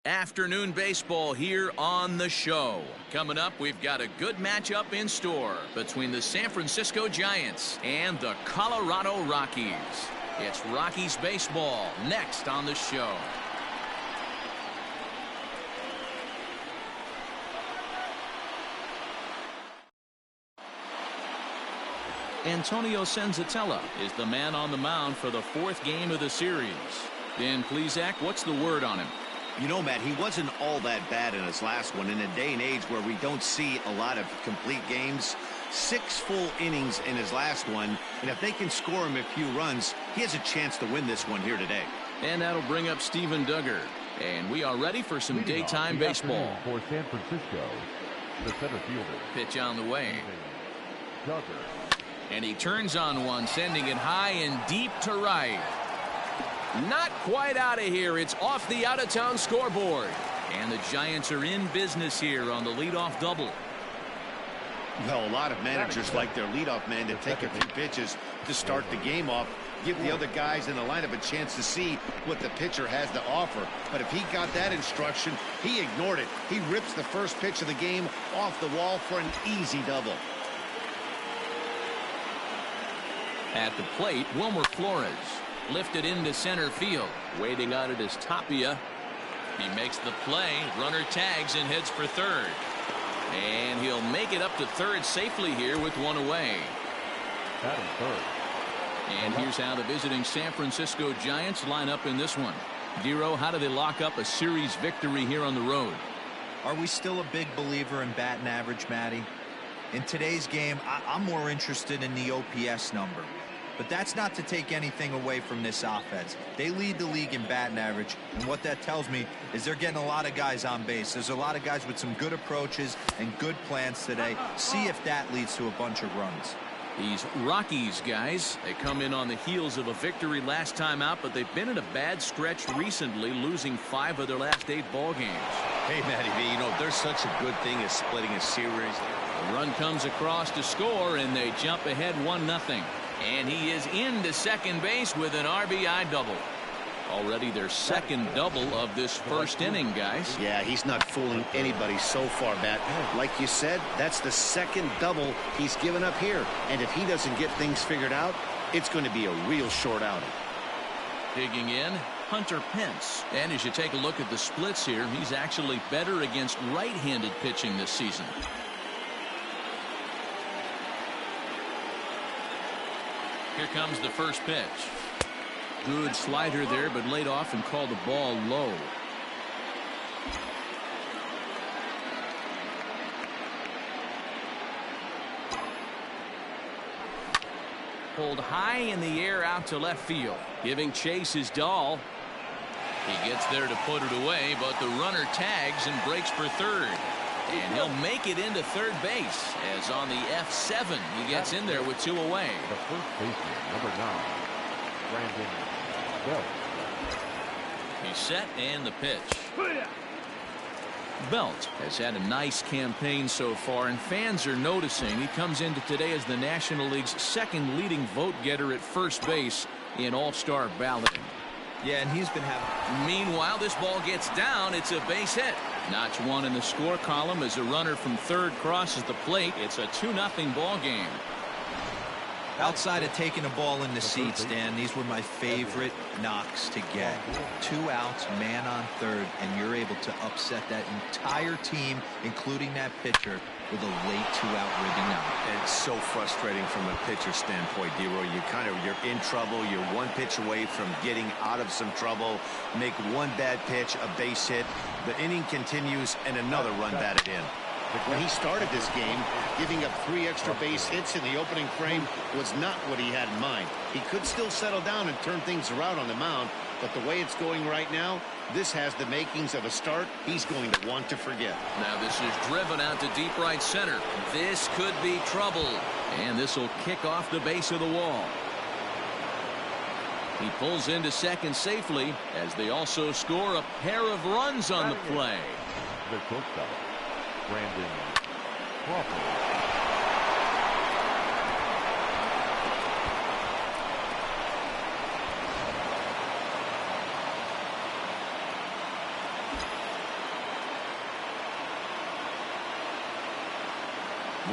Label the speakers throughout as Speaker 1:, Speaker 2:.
Speaker 1: Afternoon baseball here on the show. Coming up, we've got a good matchup in store between the San Francisco Giants and the Colorado Rockies. It's Rockies baseball next on the show. Antonio Senzatella is the man on the mound for the fourth game of the series. Dan Plesac, what's the word on him?
Speaker 2: You know, Matt, he wasn't all that bad in his last one. In a day and age where we don't see a lot of complete games, 6 full innings in his last one, and if they can score him a few runs, he has a chance to win this one here today.
Speaker 1: And that'll bring up Steven Duggar. And we are ready for some daytime baseball.
Speaker 3: For San Francisco, the center fielder.
Speaker 1: Pitch on the way.
Speaker 3: Duggar.
Speaker 1: And he turns on one, sending it high and deep to right. Not quite out of here. It's off the out-of-town scoreboard. And the Giants are in business here on the leadoff double.
Speaker 2: Well, a lot of managers like their leadoff man to take a few pitches to start the game off, give the other guys in the lineup a chance to see what the pitcher has to offer. But if he got that instruction, he ignored it. He rips the first pitch of the game off the wall for an easy double.
Speaker 1: At the plate, Wilmer Flores. Lifted into center field. Waiting on it is Tapia. He makes the play. Runner tags and heads for third. And he'll make it up to third safely here with one away. And here's how the visiting San Francisco Giants line up in this one. Dero, how do they lock up a series victory here on the road?
Speaker 4: Are we still a big believer in batting average, Matty? In today's game, I'm more interested in the OPS number. But that's not to take anything away from this offense. They lead the league in batting average, and what that tells me is they're getting a lot of guys on base. There's a lot of guys with some good approaches and good plans today. See if that leads to a bunch of runs.
Speaker 1: These Rockies guys, they come in on the heels of a victory last time out, but they've been in a bad stretch recently, losing 5 of their last 8 ball games.
Speaker 2: Hey, Matty V, you know, there's such a good thing as splitting a series.
Speaker 1: The run comes across to score, and they jump ahead 1-0. And he is into second base with an RBI double. Already their second double of this first inning, guys.
Speaker 2: Yeah, he's not fooling anybody so far, Matt. Like you said, that's the second double he's given up here. And if he doesn't get things figured out, it's going to be a real short outing.
Speaker 1: Digging in, Hunter Pence. And as you take a look at the splits here, he's actually better against right-handed pitching this season. Here comes the first pitch. Good slider there, but laid off and called the ball low. Pulled high in the air out to left field. Giving chase is Dahl. He gets there to put it away, but the runner tags and breaks for third. And he'll make it into third base, as on the F7 he gets in there with 2 away.
Speaker 3: The first baseman, number 9, Brandon Belt.
Speaker 1: He's set and the pitch. Belt has had a nice campaign so far, and fans are noticing. He comes into today as the National League's second leading vote getter at first base in All-Star balloting.
Speaker 4: Yeah, and he's been having...
Speaker 1: Meanwhile, this ball gets down. It's a base hit. Notch 1 in the score column as a runner from third crosses the plate. It's a 2-0 ball game.
Speaker 4: Outside of taking a ball in the seats, Dan, these were my favorite knocks to get. 2 outs, man on third, and you're able to upset that entire team, including that pitcher, with a late 2-out ribbing knock.
Speaker 2: It's so frustrating from a pitcher standpoint, Dero. You're in trouble. You're 1 pitch away from getting out of some trouble. Make 1 bad pitch, a base hit. The inning continues, and another run batted in. When he started this game, giving up 3 extra base hits in the opening frame was not what he had in mind. He could still settle down and turn things around on the mound, but the way it's going right now, this has the makings of a start he's going to want to forget.
Speaker 1: Now this is driven out to deep right center. This could be trouble, and this will kick off the base of the wall. He pulls into second safely as they also score a pair of runs on the play.
Speaker 3: The shortstop, Brandon Crawford.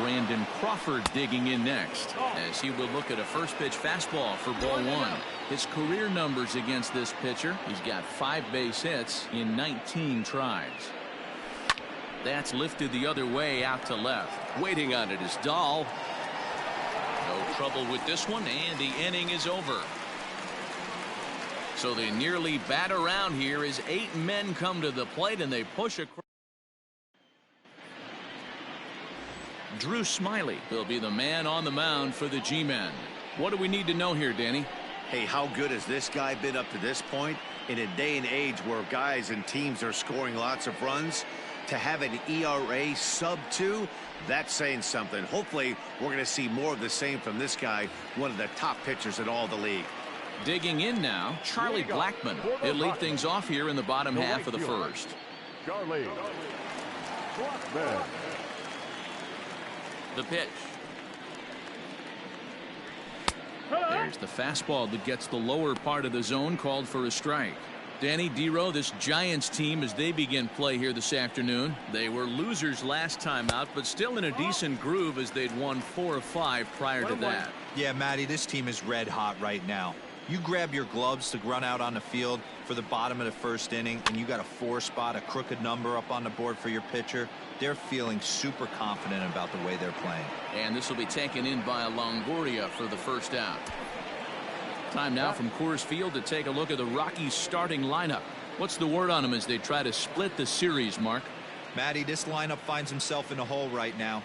Speaker 1: Brandon Crawford digging in next, as he will look at a first pitch fastball for ball one. His career numbers against this pitcher: he's got 5 base hits in 19 tries. That's lifted the other way out to left. Waiting on it is Dahl. No trouble with this one, and the inning is over. So they nearly bat around here as 8 men come to the plate, and they push across. Drew Smyly will be the man on the mound for the G-men. What do we need to know here, Danny?
Speaker 2: Hey, how good has this guy been up to this point? In a day and age where guys and teams are scoring lots of runs, to have an ERA sub-2, that's saying something. Hopefully, we're going to see more of the same from this guy, one of the top pitchers in all the league.
Speaker 1: Digging in now, Charlie Blackmon. He'll lead things off here in the bottom half of the first.
Speaker 3: Charlie Blackmon.
Speaker 1: The pitch. There's the fastball that gets the lower part of the zone, called for a strike. Danny, Dero, this Giants team, as they begin play here this afternoon, they were losers last time out, but still in a decent groove as they'd won 4 of 5 prior to that.
Speaker 4: Yeah, Matty, this team is red hot right now. You grab your gloves to run out on the field for the bottom of the first inning, and you got a 4 spot, a crooked number up on the board for your pitcher. They're feeling super confident about the way they're playing.
Speaker 1: And this will be taken in by Longoria for the first out. Time now from Coors Field to take a look at the Rockies starting lineup. What's the word on them as they try to split the series, Mark?
Speaker 4: Matty, this lineup finds himself in a hole right now.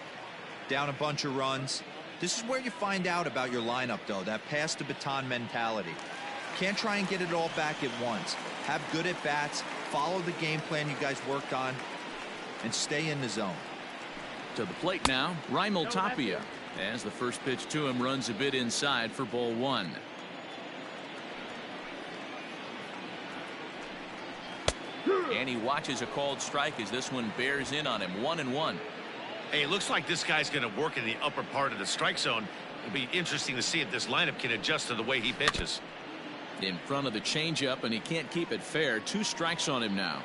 Speaker 4: Down a bunch of runs. This is where you find out about your lineup, though, that pass the baton mentality. Can't try and get it all back at once. Have good at bats, follow the game plan you guys worked on, and stay in the zone.
Speaker 1: To the plate now, Raimel Tapia, as the first pitch to him runs a bit inside for ball one. And he watches a called strike as this one bears in on him. 1-1.
Speaker 2: Hey, it looks like this guy's going to work in the upper part of the strike zone. It'll be interesting to see if this lineup can adjust to the way he pitches.
Speaker 1: In front of the changeup, and he can't keep it fair. 2 strikes on him now.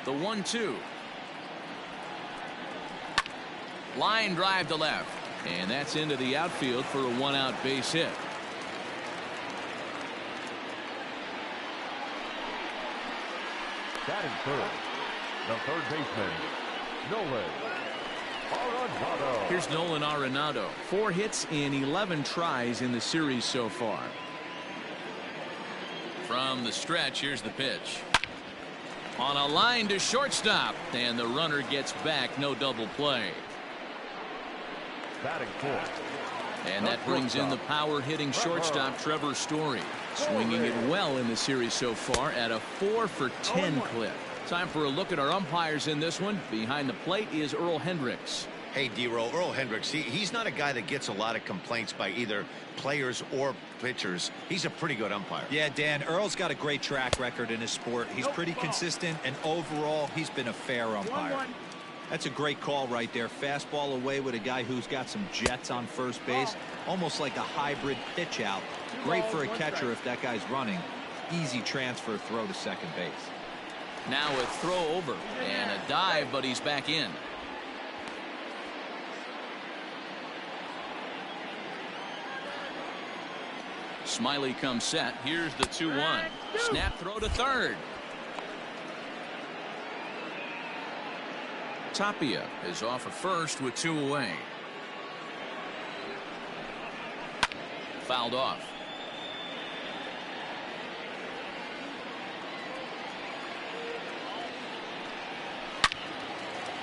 Speaker 1: The 1-2. Line drive to left, and that's into the outfield for a 1-out base hit.
Speaker 3: Batting third, the third baseman, Nolan Arenado.
Speaker 1: Here's Nolan Arenado. 4 hits in 11 tries in the series so far. From the stretch, here's the pitch. On a line to shortstop, and the runner gets back. No double play.
Speaker 3: Batting fourth.
Speaker 1: And that brings in the power hitting shortstop Trevor Story. Swinging it well in the series so far at a 4 for 10 clip. Time for a look at our umpires in this one. Behind the plate is Earl Hendricks.
Speaker 2: Hey, Dero, Earl Hendricks, he's not a guy that gets a lot of complaints by either players or pitchers. He's a pretty good umpire.
Speaker 4: Yeah, Dan, Earl's got a great track record in his sport. He's pretty consistent, and overall, he's been a fair umpire. That's a great call right there. Fastball away with a guy who's got some jets on first base. Almost like a hybrid pitch out. Great for a catcher if that guy's running. Easy transfer throw to second base.
Speaker 1: Now a throw over and a dive, but he's back in. Smyly comes set. Here's the 2-1. Snap throw to third. Tapia is off at first with 2 away. Fouled off.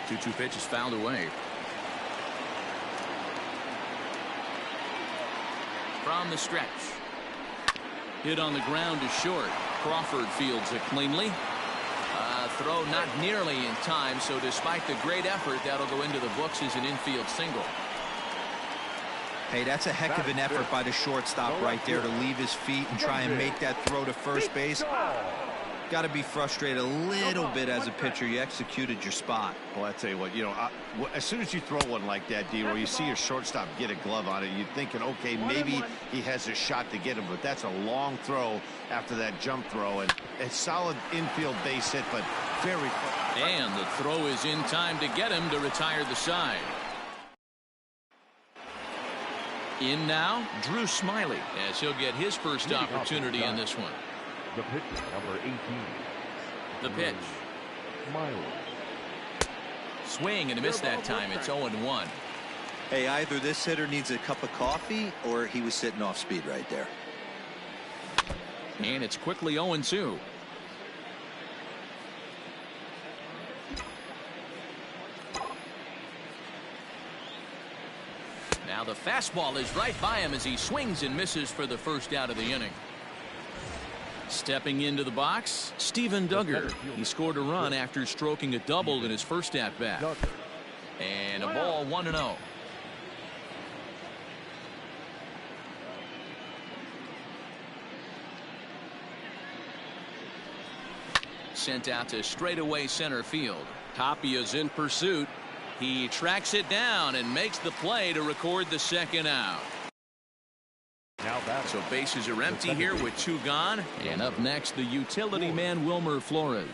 Speaker 1: Two pitches fouled away. From the stretch. Hit on the ground to short. Crawford fields it cleanly. Throw not nearly in time, so despite the great effort, that'll go into the books as an infield single.
Speaker 4: Hey, that's a heck of an effort by the shortstop right there to leave his feet and try and make that throw to first base. Got to be frustrated a little bit as a pitcher. You executed your spot.
Speaker 2: Well, I tell you what, as soon as you throw one like that, D, where you see your shortstop get a glove on it, you're thinking, okay, maybe he has a shot to get him, but that's a long throw after that jump throw, and a solid infield base hit, but Very.
Speaker 1: And the throw is in time to get him to retire the side. In now, Drew Smiley, as he'll get his first opportunity in this one.
Speaker 3: The pitcher, number 18.
Speaker 1: The pitch.
Speaker 3: Smiley.
Speaker 1: Swing and a miss that time. It's 0-1.
Speaker 4: Hey, either this hitter needs a cup of coffee or he was sitting off speed right there.
Speaker 1: And it's quickly 0-2. Now the fastball is right by him as he swings and misses for the first out of the inning. Stepping into the box, Steven Duggar. He scored a run after stroking a double in his first at-bat. And a ball 1-0. Sent out to straightaway center field. Tapia's in pursuit. He tracks it down and makes the play to record the second out. So bases are empty here with 2 gone. And up next, the utility man Wilmer Flores.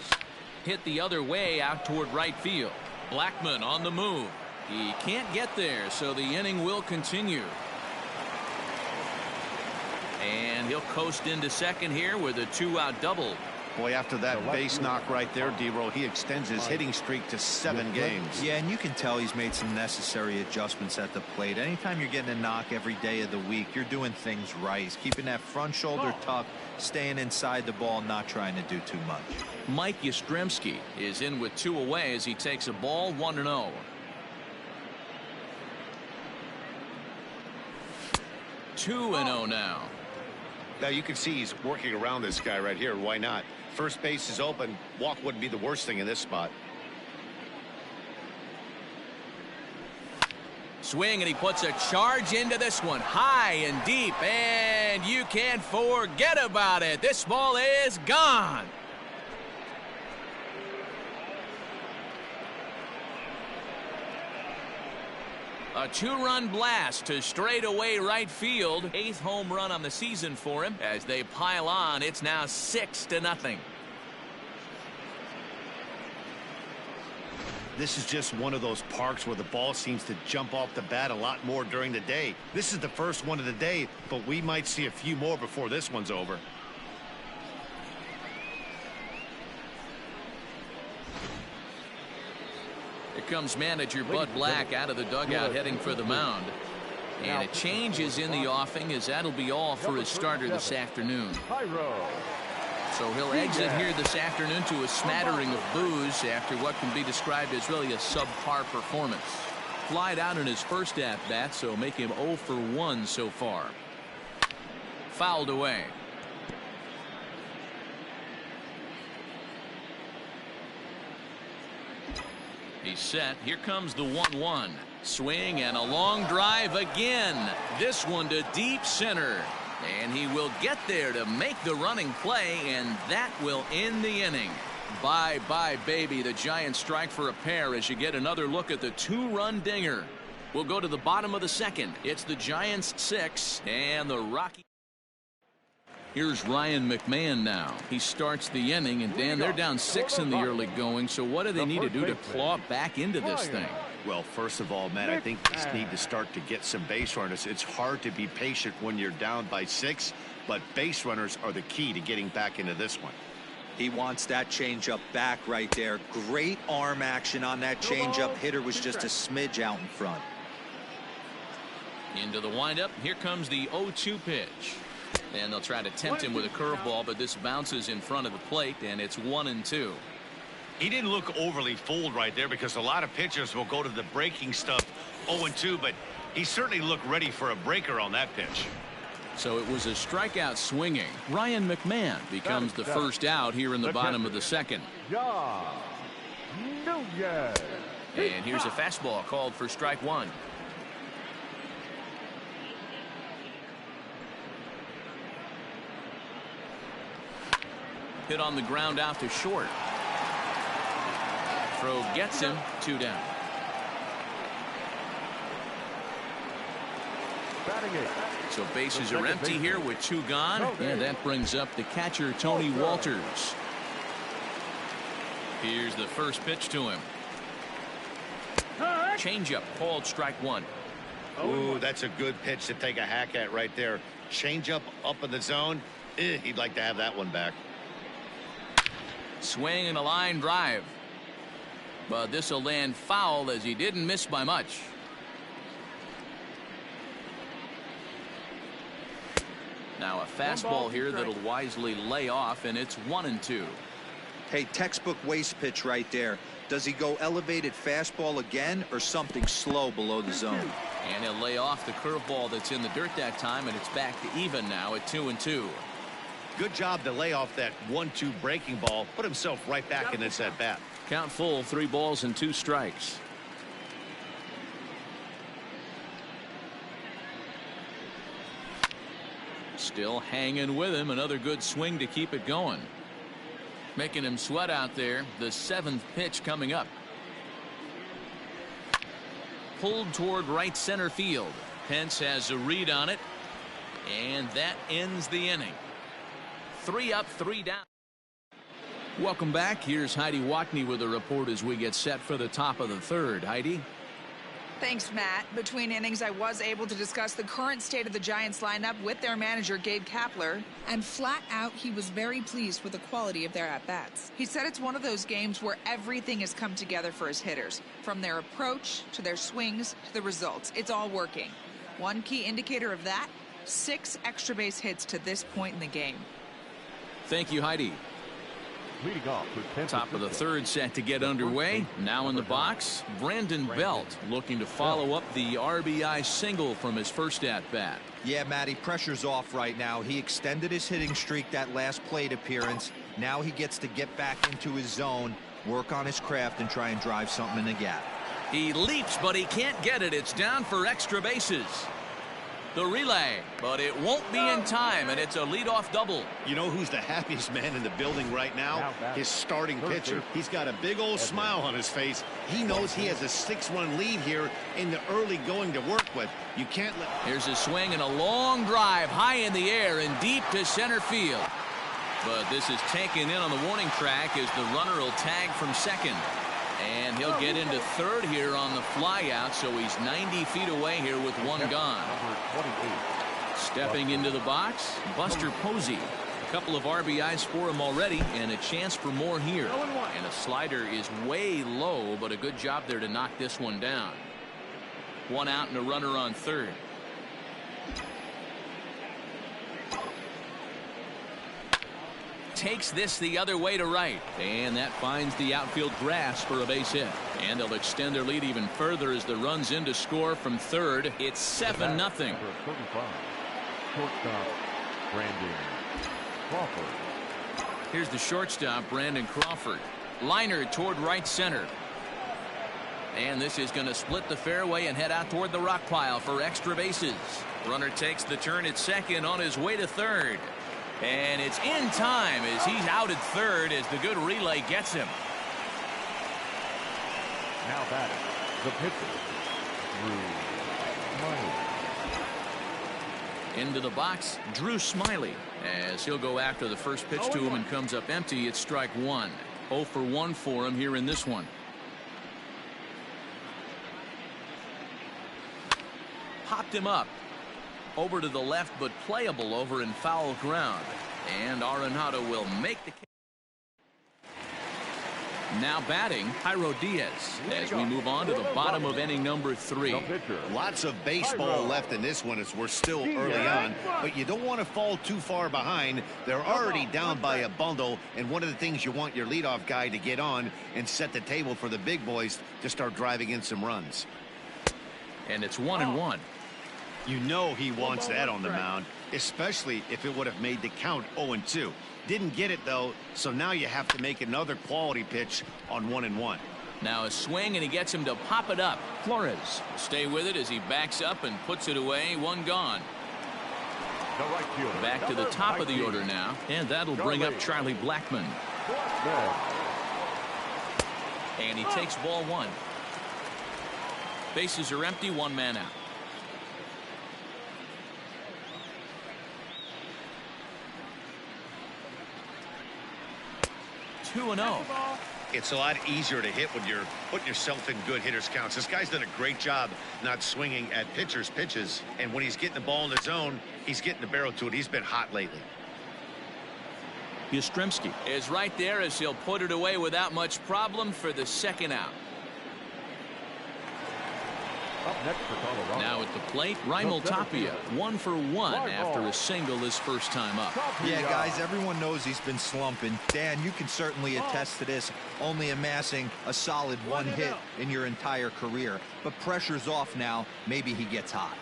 Speaker 1: Hit the other way out toward right field. Blackmon on the move. He can't get there, so the inning will continue. And he'll coast into second here with a 2-out double.
Speaker 2: Boy, after that base knock right there, D-Roll, he extends his hitting streak to 7 games.
Speaker 4: Yeah, and you can tell he's made some necessary adjustments at the plate. Anytime you're getting a knock every day of the week, you're doing things right. He's keeping that front shoulder tucked, staying inside the ball, not trying to do too much.
Speaker 1: Mike Yastrzemski is in with 2 away as he takes a ball 1-0. Two and 0 now.
Speaker 2: Now you can see he's working around this guy right here. Why not? First base is open. Walk wouldn't be the worst thing in this spot.
Speaker 1: Swing, and he puts a charge into this one. High and deep, and you can't forget about it. This ball is gone. A 2-run blast to straightaway right field. 8th home run on the season for him. As they pile on, it's now 6-0.
Speaker 2: This is just one of those parks where the ball seems to jump off the bat a lot more during the day. This is the first one of the day, but we might see a few more before this one's over.
Speaker 1: Here comes manager Bud Black out of the dugout heading for the mound. And a change is in the offing as that'll be all for his starter this afternoon. So he'll exit here this afternoon to a smattering of boos after what can be described as really a subpar performance. Flied out in his first at-bat, so make him 0 for 1 so far. Fouled away. He's set. Here comes the 1-1. Swing and a long drive again. This one to deep center. And he will get there to make the running play, and that will end the inning. Bye-bye, baby. The Giants strike for a pair as you get another look at the 2-run dinger. We'll go to the bottom of the second. It's the Giants 6 and the Rockies. Here's Ryan McMahon now. He starts the inning, and Dan, they're down 6 in the early going, so what do they need to do to claw back into this thing?
Speaker 2: Well, first of all, Matt, I think they just need to start to get some base runners. It's hard to be patient when you're down by 6, but base runners are the key to getting back into this one.
Speaker 4: He wants that changeup back right there. Great arm action on that changeup. Hitter was just a smidge out in front.
Speaker 1: Into the windup. Here comes the 0-2 pitch. And they'll try to tempt him with a curveball, but this bounces in front of the plate, and it's 1-2.
Speaker 2: He didn't look overly fooled right there because a lot of pitchers will go to the breaking stuff 0-2, but he certainly looked ready for a breaker on that pitch.
Speaker 1: So it was a strikeout swinging. Ryan McMahon becomes the first out here in the bottom of the second. And here's a fastball called for strike 1. Hit on the ground out to short. Throw gets him, 2 down. So bases are empty here with 2 gone, and that brings up the catcher Tony Walters. Here's the first pitch to him. Changeup called strike one.
Speaker 2: Ooh, that's a good pitch to take a hack at right there. Changeup up in the zone. He'd like to have that one back.
Speaker 1: Swing and a line drive. But this will land foul as he didn't miss by much. Now a fastball here that'll wisely lay off, and it's 1-2.
Speaker 4: Hey, textbook waste pitch right there. Does he go elevated fastball again or something slow below the zone?
Speaker 1: And he'll lay off the curveball that's in the dirt that time, and it's back to even now at 2-2.
Speaker 2: Good job to lay off that 1-2 breaking ball. Put himself right back in this at bat.
Speaker 1: Count full, 3 balls and 2 strikes. Still hanging with him. Another good swing to keep it going. Making him sweat out there. The 7th pitch coming up. Pulled toward right center field. Pence has a read on it. And that ends the inning. 3 up, 3 down. Welcome back. Here's Heidi Watney with a report as we get set for the top of the 3rd. Heidi?
Speaker 5: Thanks, Matt. Between innings, I was able to discuss the current state of the Giants lineup with their manager, Gabe Kapler, and flat out, he was very pleased with the quality of their at-bats. He said it's one of those games where everything has come together for his hitters, from their approach to their swings to the results. It's all working. One key indicator of that, 6 extra base hits to this point in the game.
Speaker 1: Thank you, Heidi.
Speaker 3: Leading off with
Speaker 1: Top of the 3rd set to get underway. Now in the box, Brandon Belt looking to follow up the RBI single from his first at-bat.
Speaker 4: Yeah, Matty, pressure's off right now. He extended his hitting streak that last plate appearance. Now he gets to get back into his zone, work on his craft, and try and drive something in the gap.
Speaker 1: He leaps, but he can't get it. It's down for extra bases. The relay, but it won't be in time, and it's a leadoff double.
Speaker 2: You know who's the happiest man in the building right now? His starting pitcher. He's got a big old smile on his face. He knows he has a 6-run lead here in the early going to work with. You can't let...
Speaker 1: Here's a swing and a long drive high in the air and deep to center field. But this is taken in on the warning track as the runner will tag from second. And he'll get into 3rd here on the flyout, so he's 90 feet away here with 1 gone. Stepping into the box, Buster Posey. A couple of RBIs for him already, and a chance for more here. And a slider is way low, but a good job there to knock this one down. 1 out and a runner on 3rd. Takes this the other way to right, and that finds the outfield grass for a base hit. And they'll extend their lead even further as the runs in to score from 3rd. It's 7-0.
Speaker 3: Shortstop Brandon Crawford.
Speaker 1: Here's the shortstop, Brandon Crawford. Liner toward right center. And this is going to split the fairway and head out toward the rock pile for extra bases. Runner takes the turn at second on his way to 3rd. And it's in time as he's out at 3rd as the good relay gets him.
Speaker 3: Now batting, the pitcher, Drew Smiley.
Speaker 1: Into the box, Drew Smiley, as he'll go after the first pitch to him and comes up empty. It's strike 1. 0 for 1 for him here in this one. Popped him up. Over to the left, but playable over in foul ground. And Arenado will make the catch. Now batting, Jairo Diaz, as we move on to the bottom of inning number 3.
Speaker 2: Lots of baseball left in this one as we're still early on, but you don't want to fall too far behind. They're already down by a bundle, and one of the things you want your leadoff guy to get on and set the table for the big boys to start driving in some runs.
Speaker 1: And it's 1-1.
Speaker 2: You know he wants that on the mound, especially if it would have made the count 0-2. Didn't get it, though, so now you have to make another quality pitch on 1-1.
Speaker 1: Now a swing, and he gets him to pop it up. Flores will stay with it as he backs up and puts it away. 1 gone. Back to the top of the order now, and that'll bring up Charlie Blackmon. And he takes ball 1. Bases are empty, 1 man out.
Speaker 2: It's a lot easier to hit when you're putting yourself in good hitters counts. This guy's done a great job not swinging at pitchers' pitches, and when he's getting the ball in the zone, he's getting the barrel to it. He's been hot lately.
Speaker 1: Yastrzemski is right there as he'll put it away without much problem for the second out.
Speaker 3: Up next for Colorado.
Speaker 1: Now at the plate, Raimel Tapia, 1 for 1 after a single his first time up.
Speaker 4: Yeah, guys, everyone knows he's been slumping. Dan, you can certainly attest to this, only amassing a solid 1 hit in your entire career. But pressure's off now. Maybe he gets hot.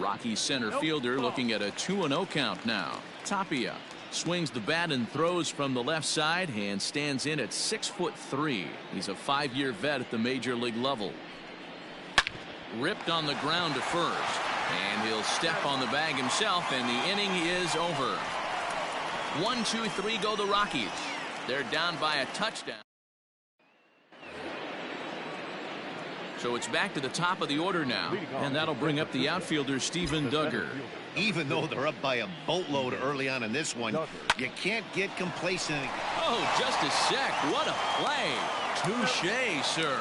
Speaker 1: Rockies center fielder looking at a 2-0 count now. Tapia swings the bat and throws from the left side and stands in at 6'3". He's a 5-year vet at the major league level. Ripped on the ground to first, and he'll step on the bag himself, and the inning is over. 1, 2, 3 go the Rockies. They're down by a touchdown. So it's back to the top of the order now, and that'll bring up the outfielder Steven Duggar.
Speaker 2: Even though they're up by a boatload early on in this one, you can't get complacent.
Speaker 1: Oh, just a sec. What a play. Touche, sir.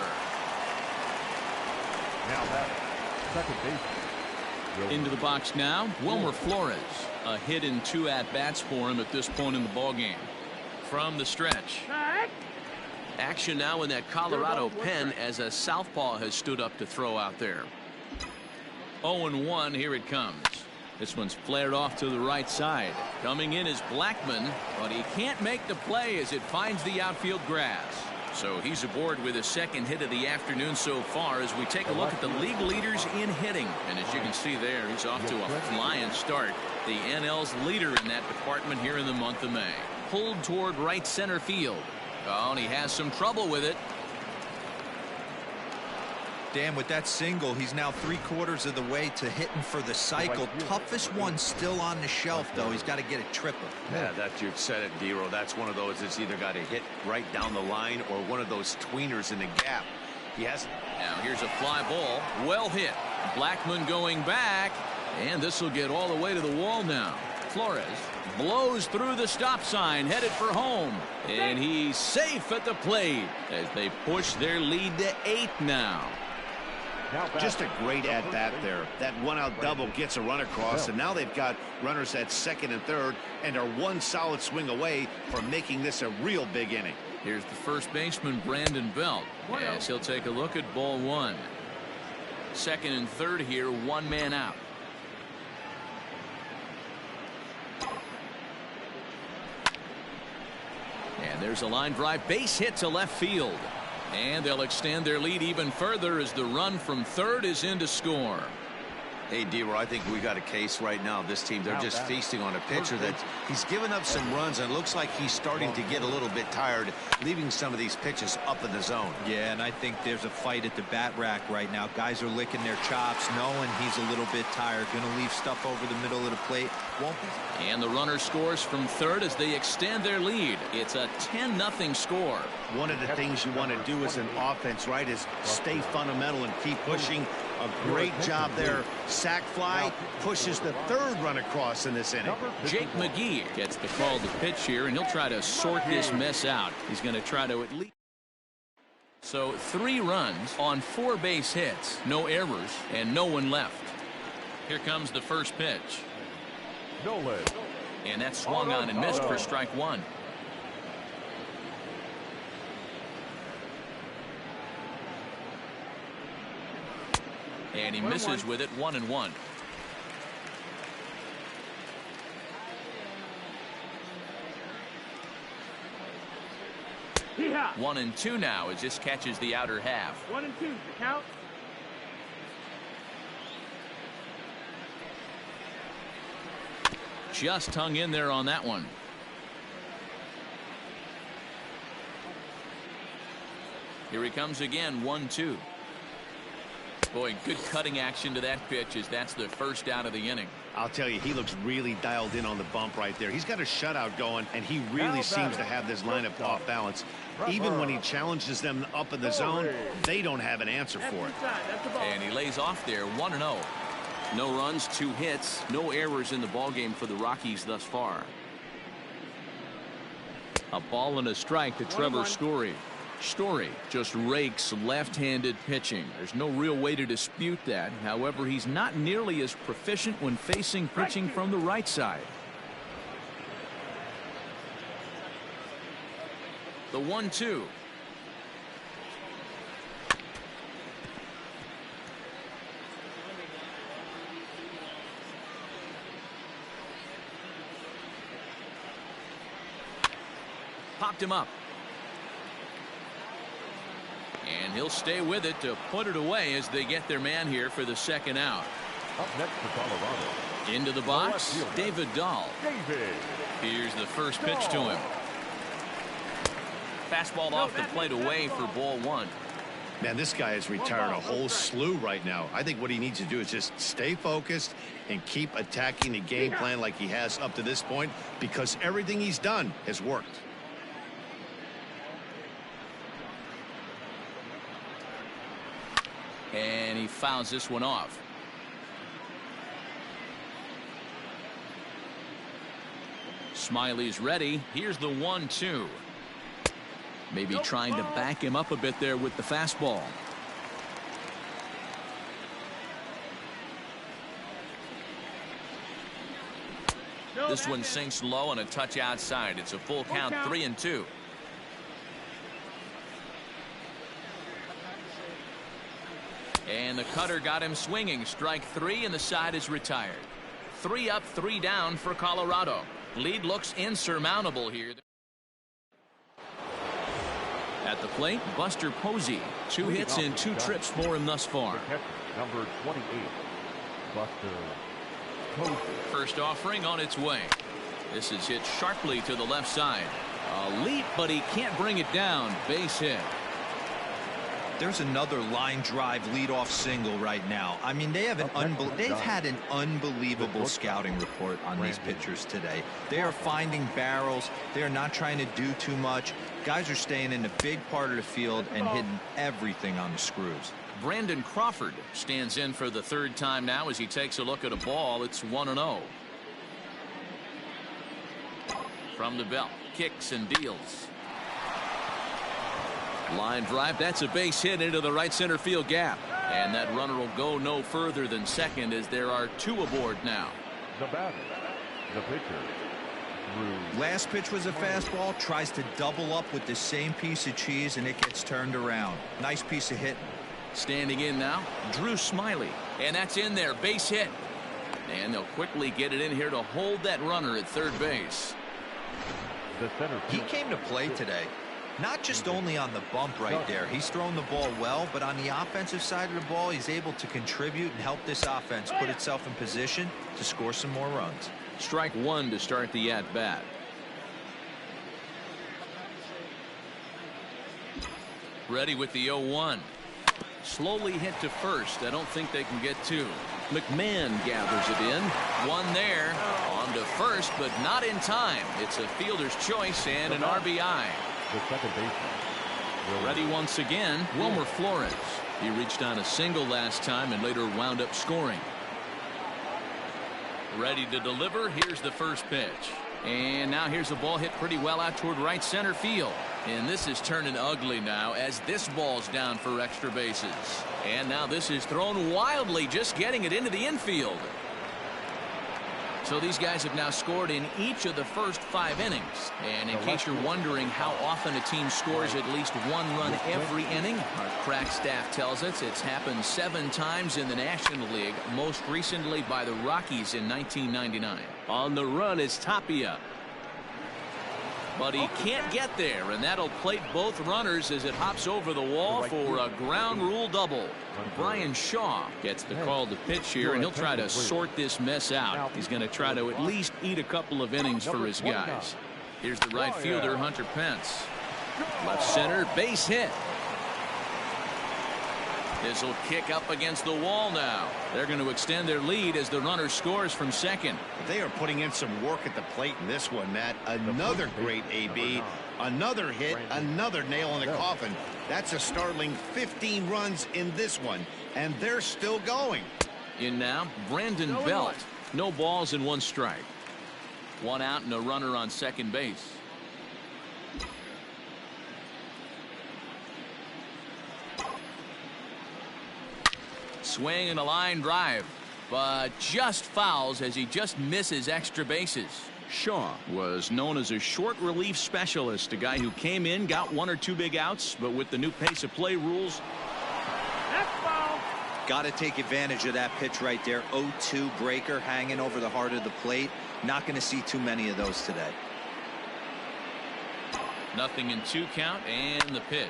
Speaker 3: Now that second base.
Speaker 1: Into the box now, Wilmer Flores. A hit in 2 at-bats for him at this point in the ballgame. From the stretch. Action now in that Colorado pen as a southpaw has stood up to throw out there. 0-1, here it comes. This one's flared off to the right side. Coming in is Blackmon, but he can't make the play as it finds the outfield grass. So he's aboard with his second hit of the afternoon so far as we take a look at the league leaders in hitting. And as you can see there, he's off to a flying start. The NL's leader in that department here in the month of May. Pulled toward right center field. Oh, and he has some trouble with it.
Speaker 4: Dan, with that single, he's now 3/4 of the way to hitting for the cycle. Toughest one still on the shelf, though. He's got to get a triple.
Speaker 2: Yeah, you've said it, Dero. That's one of those that's either got to hit right down the line or one of those tweeners in the gap. He has.
Speaker 1: Now here's a fly ball. Well hit. Blackmon going back. And this will get all the way to the wall now. Flores blows through the stop sign, headed for home. And he's safe at the plate as they push their lead to 8 now.
Speaker 2: Just a great at-bat there. That one-out double gets a run across, and now they've got runners at second and third and are one solid swing away from making this a real big inning.
Speaker 1: Here's the first baseman, Brandon Belt, as he'll take a look at ball 1. Second and third here, 1 man out. And there's a line drive base hit to left field. And they'll extend their lead even further as the run from third is in to score.
Speaker 2: Hey, D-Roy, I think we got a case right now. This team, they're just feasting on a pitcher that he's given up some runs, and it looks like he's starting to get a little bit tired, leaving some of these pitches up in the zone.
Speaker 4: Yeah, and I think there's a fight at the bat rack right now. Guys are licking their chops, knowing he's a little bit tired. Going to leave stuff over the middle of the plate. Won't be.
Speaker 1: And the runner scores from third as they extend their lead. It's a 10-0 score.
Speaker 2: One of the things you want to do as an offense, right, is stay fundamental and keep pushing. A great job there. Sack fly pushes the third run across in this inning.
Speaker 1: Jake McGee gets the call to pitch here, and he'll try to sort this mess out. He's going to try to at least. So 3 runs on 4 base hits, no errors, and no one left. Here comes the first pitch.
Speaker 3: No leg.
Speaker 1: And that's swung on and missed for strike 1. And he misses with it, 1-1.
Speaker 6: Yeah.
Speaker 1: 1-2 now as this catches the outer half.
Speaker 6: 1 and 2, the count.
Speaker 1: Just hung in there on that one. Here he comes again, 1-2. Boy, good cutting action to that pitch as that's the first out of the inning.
Speaker 2: I'll tell you, he looks really dialed in on the bump right there. He's got a shutout going, and he really seems to have this lineup off balance. Even when he challenges them up in the zone, they don't have an answer for it.
Speaker 1: And he lays off there, 1-0. No runs, 2 hits, no errors in the ballgame for the Rockies thus far. A ball and a strike to Trevor Story. Story just rakes left-handed pitching. There's no real way to dispute that. However, he's not nearly as proficient when facing pitching from the right side. The 1-2. Popped him up. And he'll stay with it to put it away as they get their man here for the second out.
Speaker 3: Up next for Colorado.
Speaker 1: Into the box, David Dahl. Here's the first pitch to him. Fastball off the plate away for ball one.
Speaker 2: Man, this guy has retired a whole slew right now. I think what he needs to do is just stay focused and keep attacking the game plan like he has up to this point, because everything he's done has worked.
Speaker 1: And he fouls this one off. Smiley's ready. Here's the 1-2. Maybe trying to back him up a bit there with the fastball. This one sinks low and a touch outside. It's a full count, 3-2. And the cutter got him swinging. Strike three, and the side is retired. 3 up, 3 down for Colorado. Lead looks insurmountable here. At the plate, Buster Posey. 2 hits and 2 trips for him thus far.
Speaker 3: Number 28, Buster Posey.
Speaker 1: First offering on its way. This is hit sharply to the left side. A leap, but he can't bring it down. Base hit.
Speaker 4: There's another line drive leadoff single right now. I mean, they've had an unbelievable scouting report on these pitchers today. They are finding barrels. They are not trying to do too much. Guys are staying in the big part of the field and hitting everything on the screws.
Speaker 1: Brandon Crawford stands in for the 3rd time now as he takes a look at a ball. It's 1-0. From the belt, kicks and deals. Line drive, that's a base hit into the right center field gap. And that runner will go no further than second as there are 2 aboard now.
Speaker 3: The batter, the pitcher.
Speaker 4: Last pitch was a fastball, tries to double up with the same piece of cheese, and it gets turned around. Nice piece of hitting.
Speaker 1: Standing in now, Drew Smiley. And that's in there, base hit. And they'll quickly get it in here to hold that runner at third base.
Speaker 4: He came to play today. Not just only on the bump right there. He's thrown the ball well, but on the offensive side of the ball, he's able to contribute and help this offense put itself in position to score some more runs.
Speaker 1: Strike 1 to start the at-bat. Ready with the 0-1. Slowly hit to first. I don't think they can get 2. McMahon gathers it in. 1 there. On to first, but not in time. It's a fielder's choice and an RBI.
Speaker 3: The second baseman.
Speaker 1: Ready once again, Wilmer Flores. He reached on a single last time and later wound up scoring. Ready to deliver. Here's the first pitch. And now here's a ball hit pretty well out toward right center field. And this is turning ugly now as this ball's down for extra bases. And now this is thrown wildly, just getting it into the infield. So these guys have now scored in each of the first 5 innings. And in case you're wondering how often a team scores at least 1 run every inning, our crack staff tells us it's happened 7 times in the National League, most recently by the Rockies in 1999. On the run is Tapia. But he can't get there, and that'll plate both runners as it hops over the wall for a ground rule double. Brian Shaw gets the call to pitch here, and he'll try to sort this mess out. He's going to try to at least eat a couple of innings for his guys. Here's the right fielder, Hunter Pence. Left center, base hit. This will kick up against the wall now. They're going to extend their lead as the runner scores from second.
Speaker 2: They are putting in some work at the plate in this one, Matt. Another great AB, another hit, another nail in the coffin. That's a startling 15 runs in this one, and they're still going.
Speaker 1: In now, Brandon Belt. No balls and 1 strike. 1 out and a runner on second base. swing and a line drive, but just fouls as he just misses extra bases. Shaw was known as a short relief specialist, a guy who came in, got 1 or 2 big outs, but with the new pace of play rules.
Speaker 4: Got to take advantage of that pitch right there. 0-2 breaker hanging over the heart of the plate. Not going to see too many of those today.
Speaker 1: 0-2 count, and the pitch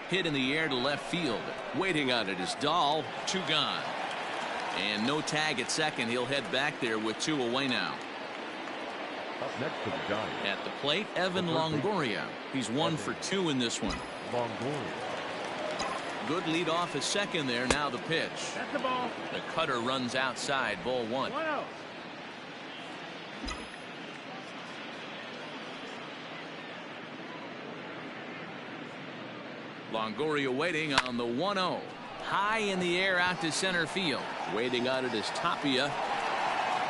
Speaker 1: hit in the air to left field. Waiting on it is Dahl. 2 gone, and no tag at second. He'll head back there with 2 away now.
Speaker 3: Up next to the Giants.
Speaker 1: At the plate, Evan Longoria. He's 1 for 2 in this one.
Speaker 3: Longoria.
Speaker 1: Good lead off at second there. Now the pitch.
Speaker 6: That's the ball.
Speaker 1: The cutter runs outside. Ball 1.
Speaker 6: 1-0.
Speaker 1: Longoria waiting on the 1-0. High in the air out to center field. Waiting on it is Tapia.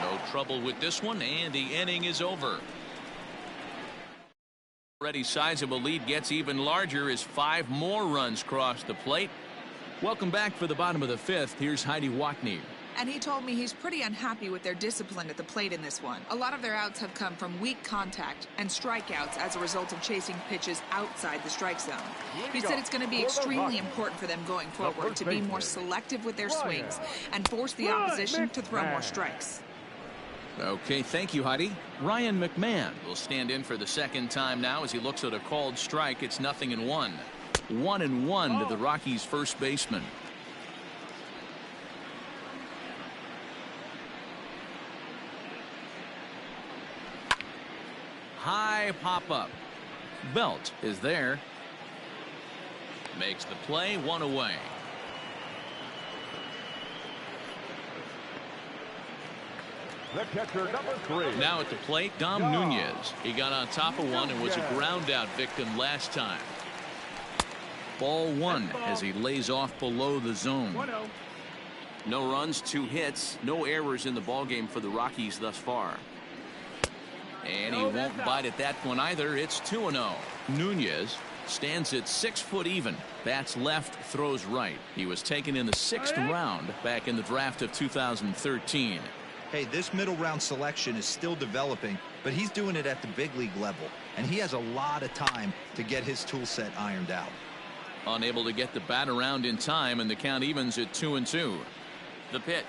Speaker 1: No trouble with this one, and the inning is over. Already sizable lead gets even larger as 5 more runs cross the plate. Welcome back for the bottom of the 5th. Here's Heidi Watney.
Speaker 5: And he told me he's pretty unhappy with their discipline at the plate in this one. A lot of their outs have come from weak contact and strikeouts as a result of chasing pitches outside the strike zone. He said it's going to be extremely important for them going forward to be more selective with their swings and force the opposition to throw more strikes.
Speaker 1: Okay, thank you, Heidi. Ryan McMahon will stand in for the second time now as he looks at a called strike. It's 0-1. 1-1 to the Rockies' first baseman. High pop-up. Belt is there. Makes the play, 1 away.
Speaker 3: The catcher, number 3.
Speaker 1: Now at the plate, Dom Nunez. He got on top of one and was a ground out victim last time. Ball 1 as he lays off below the zone.
Speaker 6: 1-0.
Speaker 1: No runs, 2 hits, no errors in the ballgame for the Rockies thus far. And he won't bite at that one either. It's 2-0. Nunez stands at 6 foot even. Bats left, throws right. He was taken in the 6th round back in the draft of 2013.
Speaker 4: Hey, this middle round selection is still developing, but he's doing it at the big league level, and he has a lot of time to get his tool set ironed out.
Speaker 1: Unable to get the bat around in time, and the count evens at 2-2. The pitch.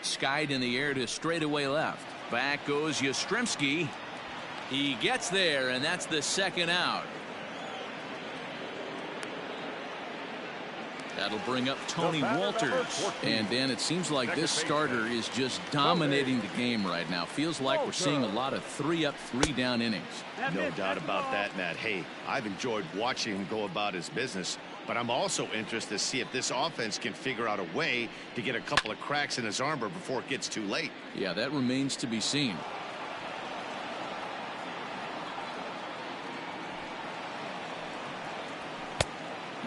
Speaker 1: Skied in the air to straightaway left. Back goes Yastrzemski. He gets there, and that's the 2nd out. That'll bring up Tony Walters. And then it seems like this starter is just dominating the game right now. Feels like we're seeing a lot of 3-up, 3-down innings.
Speaker 2: No doubt about that, Matt. Hey, I've enjoyed watching him go about his business, but I'm also interested to see if this offense can figure out a way to get a couple of cracks in his armor before it gets too late.
Speaker 1: Yeah, that remains to be seen.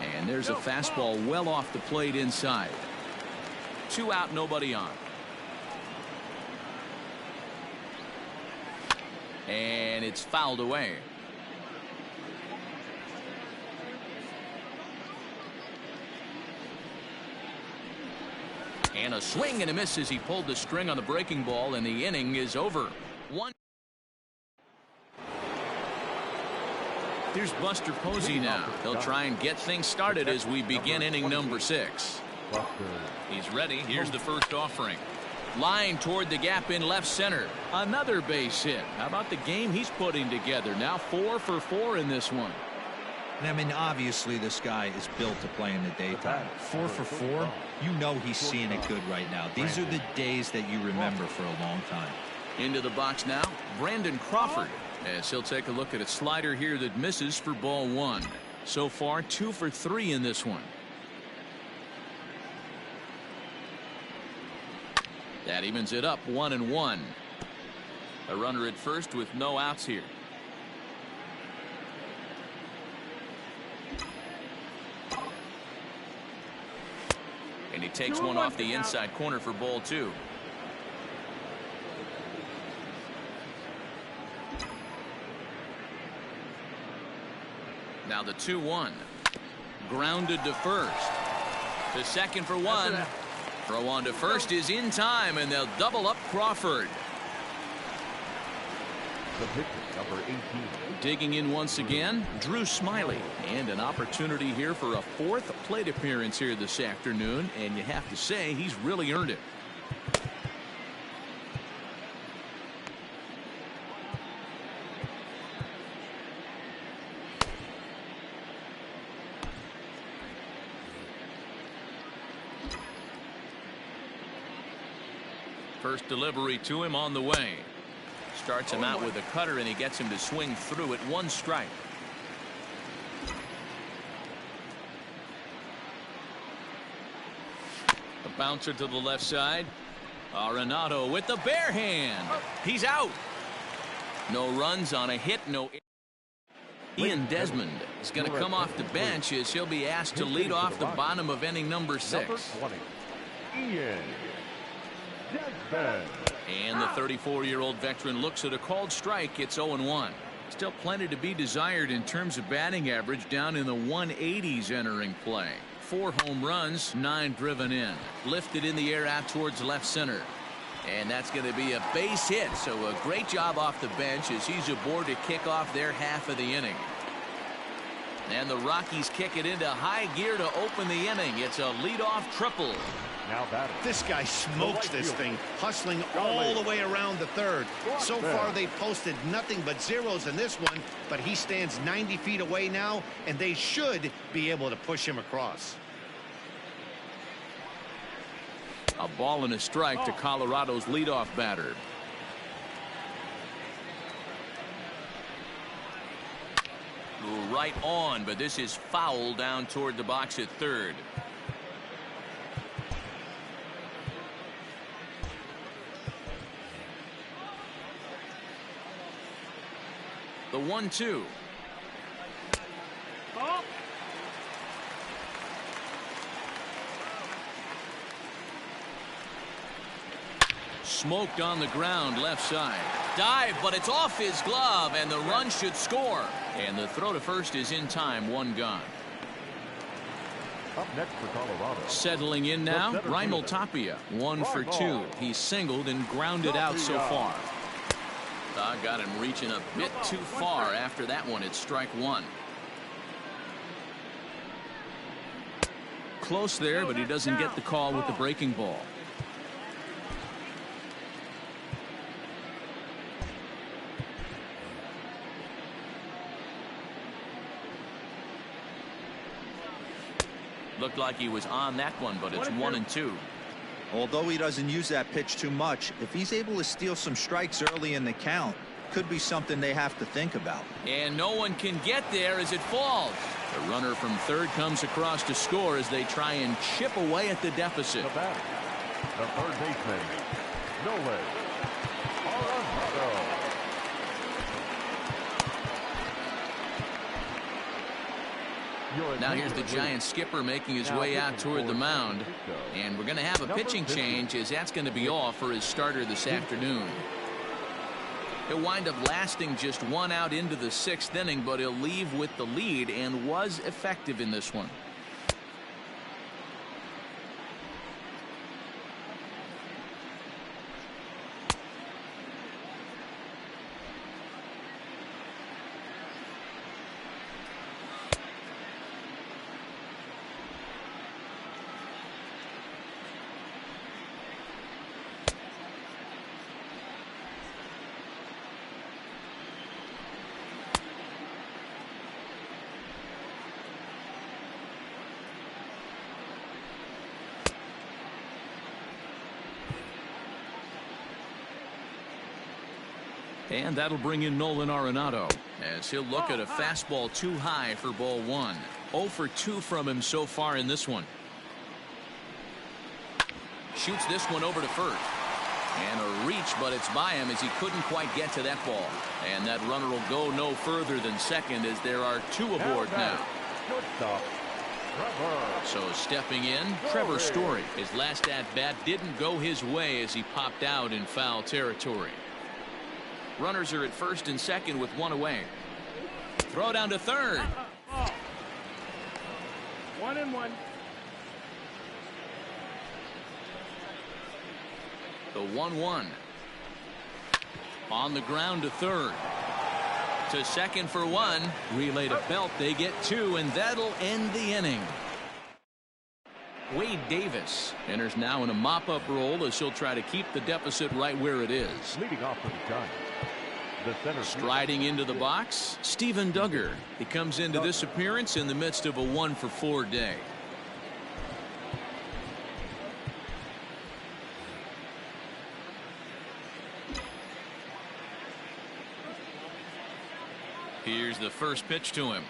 Speaker 1: And there's a fastball well off the plate inside. 2 out, nobody on. And it's fouled away. And a swing and a miss as he pulled the string on the breaking ball, and the inning is over. 1. Here's Buster Posey now. He'll try and get things started as we begin inning number 6. He's ready. Here's the first offering. Line toward the gap in left center. Another base hit. How about the game he's putting together? Now 4 for 4 in this one.
Speaker 4: And I mean, obviously this guy is built to play in the daytime. 4 for 4. You know he's seeing it good right now. These are the days that you remember for a long time.
Speaker 1: Into the box now, Brandon Crawford, as he'll take a look at a slider here that misses for ball 1. So far 2 for 3 in this one. That evens it up, 1-1. A runner at first with no outs here. And he takes one off the inside corner for ball 2. Now the 2-1. Grounded to first. To second for one. Throw on to first is in time, and they'll double up Crawford.
Speaker 3: The pitcher, number 18.
Speaker 1: Digging in once again, Drew Smiley. And an opportunity here for a fourth plate appearance here this afternoon, and you have to say he's really earned it. First delivery to him on the way. Starts him out with a cutter, and he gets him to swing through it. 1 strike. The bouncer to the left side. Arenado with the bare hand. He's out. No runs on a hit. No. Ian Desmond is going to come off the bench as he'll be asked to lead off the bottom of inning number 6.
Speaker 3: Number 20, Ian Desmond.
Speaker 1: And the 34-year-old veteran looks at a called strike. It's 0-1. Still plenty to be desired in terms of batting average, down in the 180s entering play. 4 home runs, 9 driven in. Lifted in the air out towards left center. And that's going to be a base hit. So a great job off the bench as he's aboard to kick off their half of the inning. And the Rockies kick it into high gear to open the inning. It's a leadoff triple.
Speaker 3: Now batting.
Speaker 2: This guy smokes this thing, hustling all the way around the third. So far, they posted nothing but zeros in this one, but he stands 90 feet away now, and they should be able to push him across.
Speaker 1: A ball and a strike to Colorado's leadoff batter. Right on, but this is foul down toward the box at third. The 1-2. Smoked on the ground left side. Dive, but it's off his glove, and the run should score. And the throw to first is in time. 1 gone.
Speaker 3: Up next for Colorado.
Speaker 1: Settling in now, Raimel Tapia. 1 for 2. He's singled and grounded out so far. Got him reaching a bit too far after that one. It's strike 1. Close there, but he doesn't get the call with the breaking ball. Looked like he was on that one, but it's 1-2.
Speaker 4: Although he doesn't use that pitch too much, if he's able to steal some strikes early in the count, could be something they have to think about.
Speaker 1: And no one can get there as it falls. The runner from third comes across to score as they try and chip away at the deficit.
Speaker 3: The batter, the third baseman, Nolan Arenado.
Speaker 1: Now here's the Giants skipper making his way out toward the mound. And we're going to have a pitching change, as that's going to be all for his starter this afternoon. He'll wind up lasting just 1 out into the 6th inning, but he'll leave with the lead and was effective in this one. And that'll bring in Nolan Arenado as he'll look at a fastball too high for ball 1. 0 for 2 from him so far in this one. Shoots this one over to first. And a reach, but it's by him as he couldn't quite get to that ball. And that runner will go no further than second as there are 2 aboard now. So stepping in, Trevor Story. His last at-bat didn't go his way as he popped out in foul territory. Runners are at first and second with 1 away. Throw down to third.
Speaker 6: 1-1.
Speaker 1: The 1-1. On the ground to third. To second for one. Relay to Belt. They get two, and that'll end the inning. Wade Davis enters now in a mop-up role as he'll try to keep the deficit right where it is.
Speaker 3: Leading off for the Giants, the center
Speaker 1: striding into the box, Steven Duggar. He comes into this appearance in the midst of a 1-for-4 day. Here's the first pitch to him.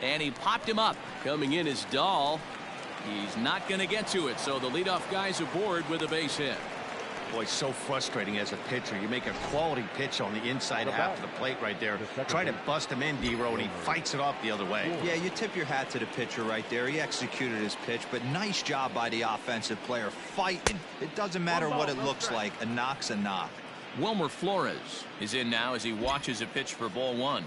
Speaker 1: And he popped him up. Coming in is Dahl. He's not going to get to it, so the leadoff guy's aboard with a base hit.
Speaker 2: Boy, so frustrating as a pitcher. You make a quality pitch on the inside half of the plate right there. Try to bust him in, D-Row, and he fights it off the other way.
Speaker 4: Yeah, you tip your hat to the pitcher right there. He executed his pitch, but nice job by the offensive player fighting. It doesn't matter what it looks like. A knock's a knock.
Speaker 1: Wilmer Flores is in now as he watches a pitch for ball one.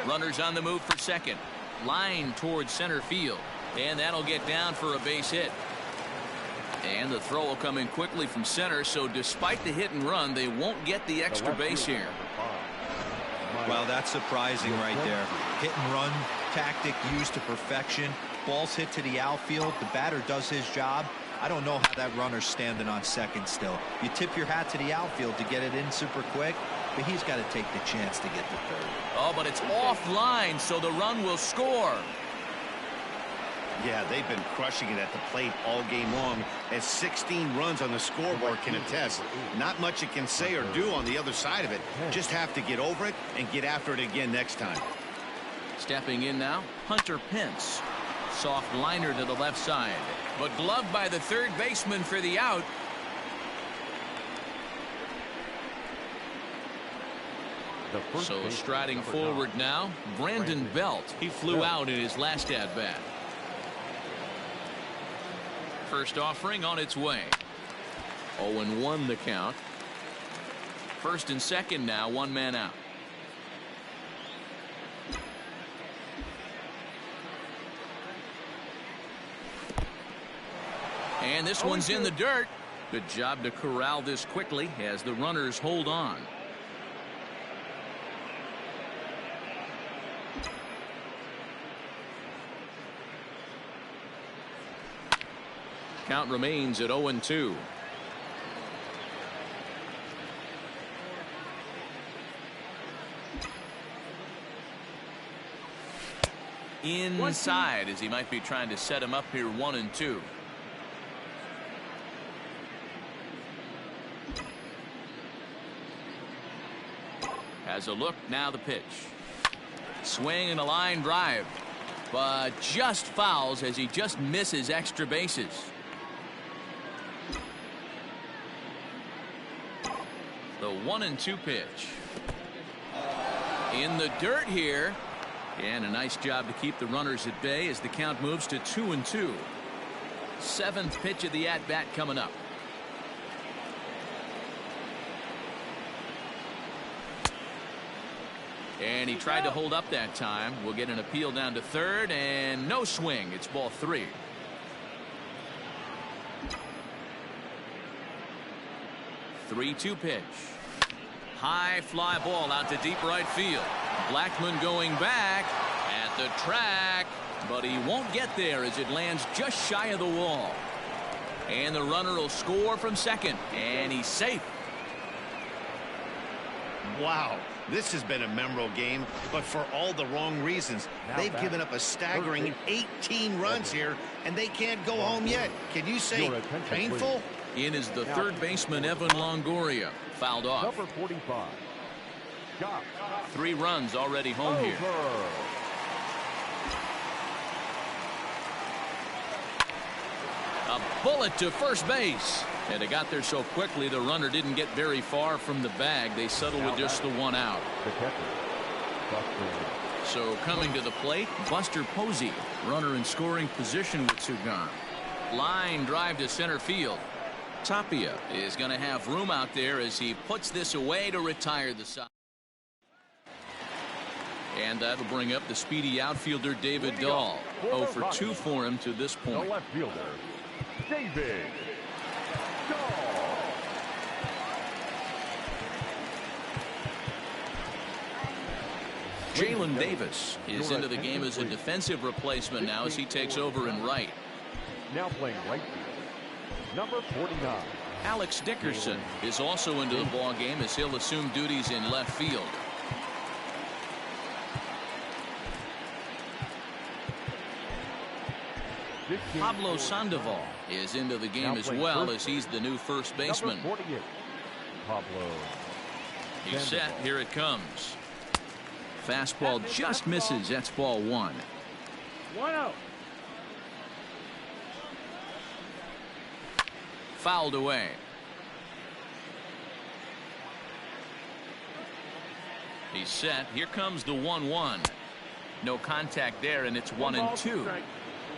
Speaker 1: Runners on the move for second. Line towards center field. And that'll get down for a base hit. And the throw will come in quickly from center, so despite the hit and run, they won't get the extra base here.
Speaker 4: Well, that's surprising right there. Hit and run tactic used to perfection. Ball's hit to the outfield. The batter does his job. I don't know how that runner's standing on second still. You tip your hat to the outfield to get it in super quick, but he's got to take the chance to get to third.
Speaker 1: Oh, but it's offline, so the run will score.
Speaker 2: Yeah, they've been crushing it at the plate all game long, as 16 runs on the scoreboard can attest. Not much it can say or do on the other side of it. Just have to get over it and get after it again next time.
Speaker 1: Stepping in now, Hunter Pence. Soft liner to the left side, but gloved by the third baseman for the out. So striding forward now, Brandon Belt. He flew out in his last at-bat. First offering on its way. 0-1 the count. First and second now, one man out. And this one's in the dirt. Good job to corral this quickly as the runners hold on. Count remains at 0-2. Inside as he might be trying to set him up here 1-2. Has a look, now the pitch. Swing and a line drive, but just fouls as he just misses extra bases. The 1-2 pitch. In the dirt here. And a nice job to keep the runners at bay as the count moves to 2-2. Seventh pitch of the at-bat coming up. And he tried to hold up that time. We'll get an appeal down to third, and no swing. It's ball 3. Three-two pitch. High fly ball out to deep right field. Blackman going back at the track, but he won't get there as it lands just shy of the wall. And the runner will score from second, and he's safe.
Speaker 2: Wow, this has been a memorable game, but for all the wrong reasons. They've given up a staggering 18 runs here, and they can't go home yet. Can you say painful?
Speaker 1: In is the third baseman, Evan Longoria. Fouled off.
Speaker 3: Number 45.
Speaker 1: 3 runs already home here. A bullet to first base. And it got there so quickly the runner didn't get very far from the bag. They settled with just the one out. So coming to the plate, Buster Posey. Runner in scoring position with Sugan. Line drive to center field. Tapia is going to have room out there as he puts this away to retire the side. And that'll bring up the speedy outfielder David Dahl. 0 for 2 for him to this
Speaker 3: The
Speaker 1: point.
Speaker 3: left fielder, David Dahl.
Speaker 1: Jalen Davis is into the game as a defensive replacement now as he takes over in right.
Speaker 3: Now playing right field, number 49.
Speaker 1: Alex Dickerson is also into the ball game as he'll assume duties in left field. Pablo Sandoval is into the game as well as he's the new first baseman.
Speaker 3: Number 48, Pablo.
Speaker 1: He's set. Here it comes. Fastball just misses. That's ball 1.
Speaker 3: 1-0.
Speaker 1: Fouled away. He's set. Here comes the 1-1. No contact there, and it's 1-2.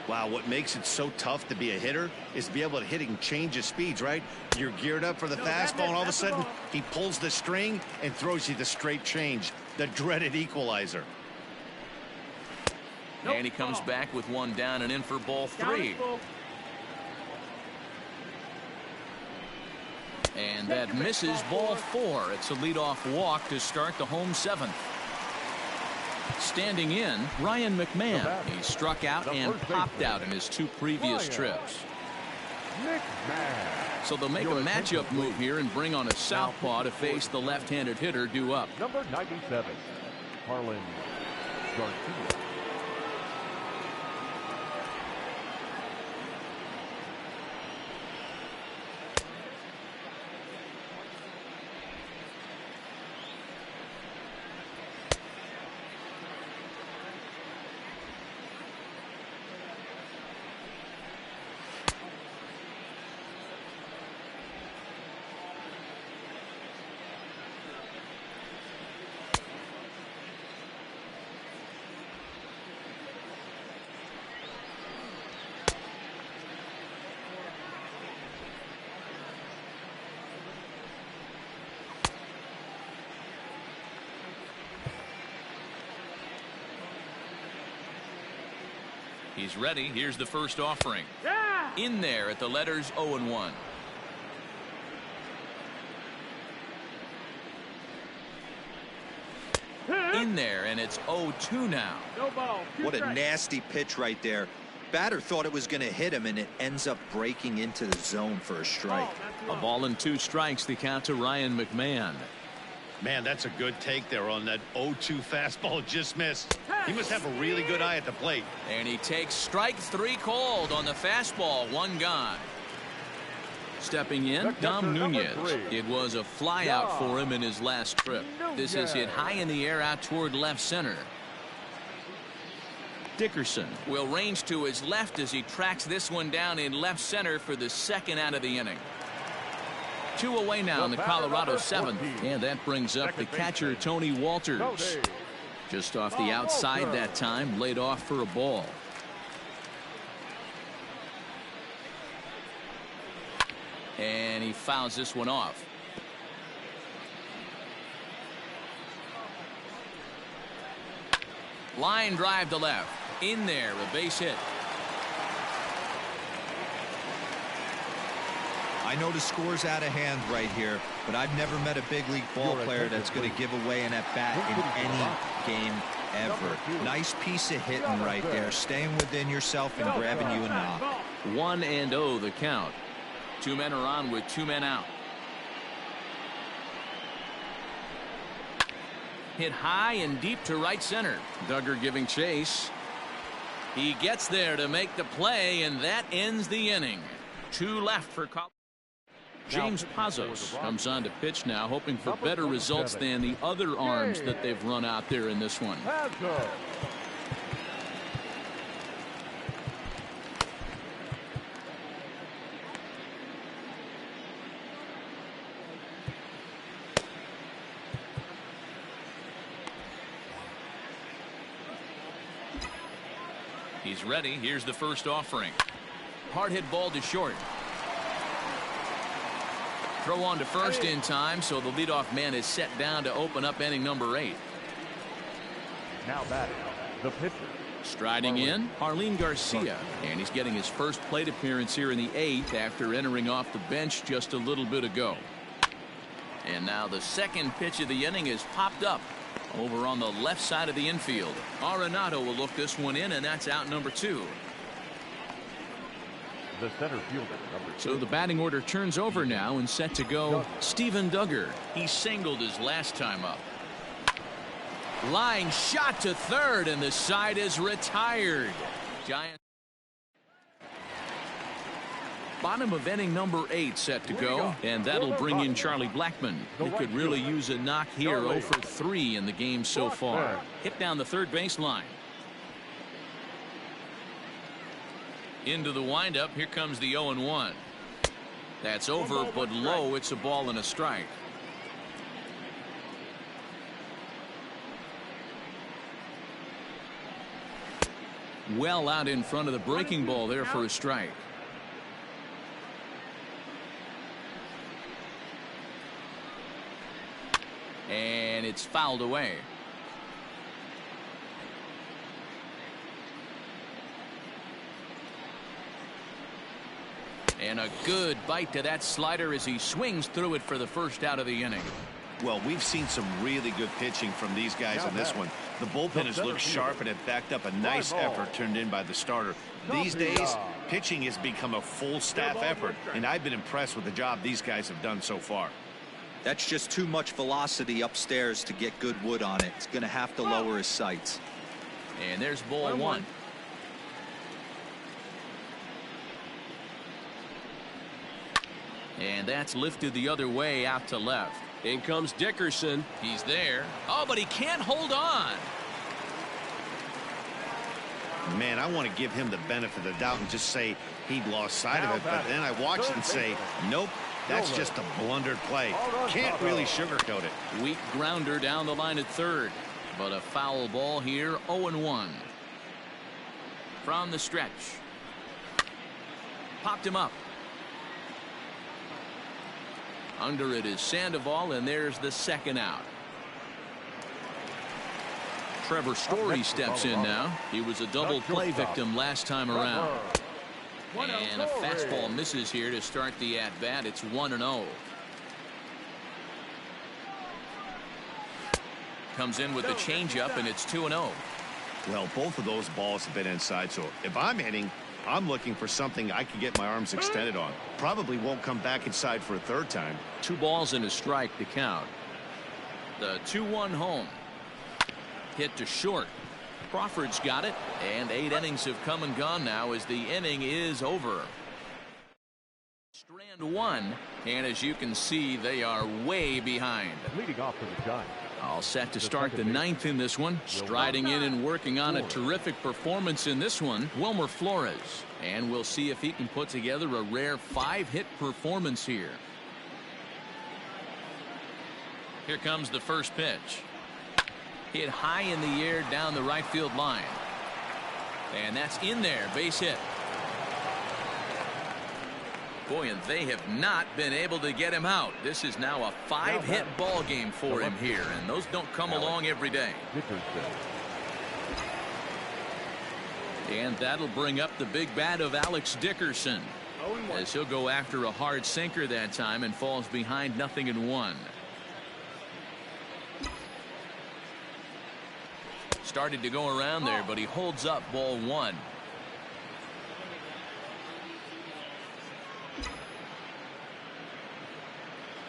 Speaker 2: Wow, what makes it so tough to be a hitter is to be able to hit and change his speeds, right? You're geared up for the fastball, and all of a sudden he pulls the string and throws you the straight change, the dreaded equalizer.
Speaker 1: And he comes back with one down and in for ball 3. And that misses ball 4. It's a leadoff walk to start the home 7th. Standing in, Ryan McMahon. He struck out and popped out in his 2 previous trips. So they'll make a matchup move here and bring on a southpaw to face the left-handed hitter due up.
Speaker 3: Number 97, Harlan Garcia.
Speaker 1: He's ready. Here's the first offering. In there at the letters 0-1. In there, and it's 0-2 now.
Speaker 4: What a nasty pitch right there. Batter thought it was going to hit him, and it ends up breaking into the zone for a strike.
Speaker 1: A ball and 2 strikes, the count to Ryan McMahon.
Speaker 2: Man, that's a good take there on that 0-2 fastball just missed. He must have a really good eye at the plate.
Speaker 1: And he takes strike 3 called on the fastball. 1 gone. Stepping in, Dom Nunez. It was a fly out for him in his last trip. This is hit high in the air out toward left center. Dickerson will range to his left as he tracks this one down in left center for the 2nd out of the inning. 2 away now in the Colorado 7th, and that brings up the catcher Tony Walters. Just off the outside that time, laid off for a ball. And he fouls this one off. Line drive to left. In there, a base hit.
Speaker 4: I know the score's out of hand right here, but I've never met a big league ball player that's going to give away an at-bat in any game ever. Nice piece of hitting right there, staying within yourself and grabbing you a knock.
Speaker 1: 1-0 the count. 2 men are on with 2 men out. Hit high and deep to right center. Duggar giving chase. He gets there to make the play, and that ends the inning. 2 left for Colorado. James Pazos comes on to pitch now, hoping for better results than the other arms that they've run out there in this one. He's ready. Here's the first offering. Hard hit ball to short. Throw on to first in time, so the leadoff man is set down to open up inning number 8.
Speaker 3: Now batting, the pitcher,
Speaker 1: Striding in, Harleen Garcia, and he's getting his first plate appearance here in the 8th after entering off the bench just a little bit ago. And now the second pitch of the inning is popped up over on the left side of the infield. Arenado will look this one in, and that's out number 2.
Speaker 3: The center fielder, number 2.
Speaker 1: So the batting order turns over now and set to go Steven Duggar. He singled his last time up. Line shot to third, and the side is retired. Giants. Bottom of inning number 8 set to go, and that'll bring in Charlie Blackmon. He could really use a knock here. 0 for 3 in the game so far. Hit down the third baseline. Into the windup. Here comes the 0-1. That's over, but low. It's a ball and a strike. Well out in front of the breaking ball there for a strike. And it's fouled away. And a good bite to that slider as he swings through it for the first out of the inning.
Speaker 2: Well, we've seen some really good pitching from these guys in this one. The bullpen has looked sharp, and it backed up a nice effort turned in by the starter. These days, pitching has become a full staff effort, and I've been impressed with the job these guys have done so far.
Speaker 4: That's just too much velocity upstairs to get good wood on it. It's going to have to lower his sights.
Speaker 1: And there's ball 1. And that's lifted the other way out to left. In comes Dickerson. He's there. Oh, but he can't hold on.
Speaker 2: Man, I want to give him the benefit of the doubt and just say he'd lost sight of it, but then I watched and say, nope, that's just a blundered play. Can't really sugarcoat it.
Speaker 1: Weak grounder down the line at third, but a foul ball here. 0-1 from the stretch. Popped him up. Under it is Sandoval, and there's the second out. Trevor Story steps in now. He was a double play victim last time around. And a fastball misses here to start the at-bat. It's 1-0. Comes in with the changeup, and it's 2-0.
Speaker 2: Well, both of those balls have been inside, so if I'm hitting, I'm looking for something I can get my arms extended on. Probably won't come back inside for a third time.
Speaker 1: 2 balls and a strike to count. The 2-1 home. Hit to short. Crawford's got it, and 8 innings have come and gone now as the inning is over. Strand 1, and as you can see, they are way behind.
Speaker 3: Leading off for the Giants.
Speaker 1: All set to start the 9th in this one. Striding in and working on a terrific performance in this one, Wilmer Flores. And we'll see if he can put together a rare 5-hit performance here. Here comes the first pitch. Hit high in the air down the right field line. And that's in there, base hit. Boy, and they have not been able to get him out. This is now a 5-hit ball game for him here, and those don't come along every day. And that'll bring up the big bat of Alex Dickerson, as he'll go after a hard sinker that time and falls behind 0-1. Started to go around there, but he holds up ball 1.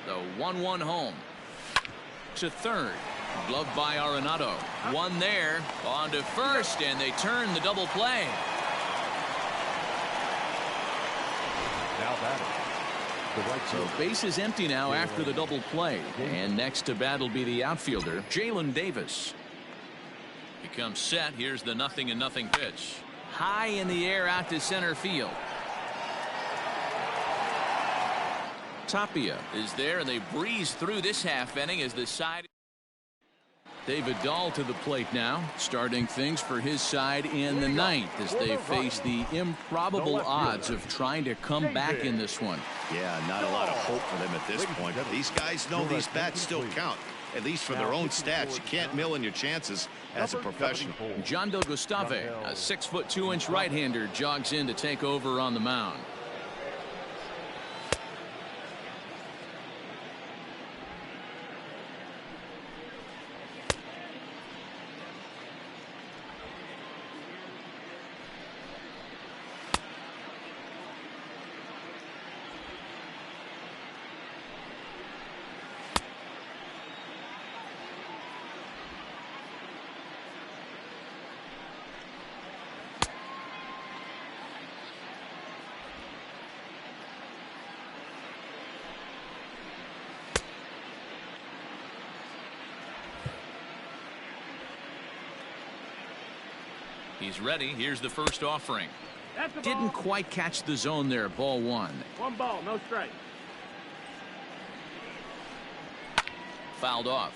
Speaker 1: The 1-1 home. To third. Gloved by Arenado. One there. On to first, and they turn the double play.
Speaker 3: Now batting.
Speaker 1: So base is empty now after the double play. And next to bat will be the outfielder, Jalen Davis. He comes set. Here's the 0-0 pitch. High in the air out to center field. Tapia is there, and they breeze through this half inning as the side. David Dahl to the plate now, starting things for his side in the 9th as they face the improbable odds of trying to come back in this one.
Speaker 2: Yeah, not a lot of hope for them at this point. These guys know these bats still count. at least for their own stats. You can't mill in your chances as a professional.
Speaker 1: John Del Gustave, a 6'2" right-hander, jogs in to take over on the mound. He's ready. Here's the first offering. Didn't quite catch the zone there. Ball one.
Speaker 3: 1 ball, no strike.
Speaker 1: Fouled off.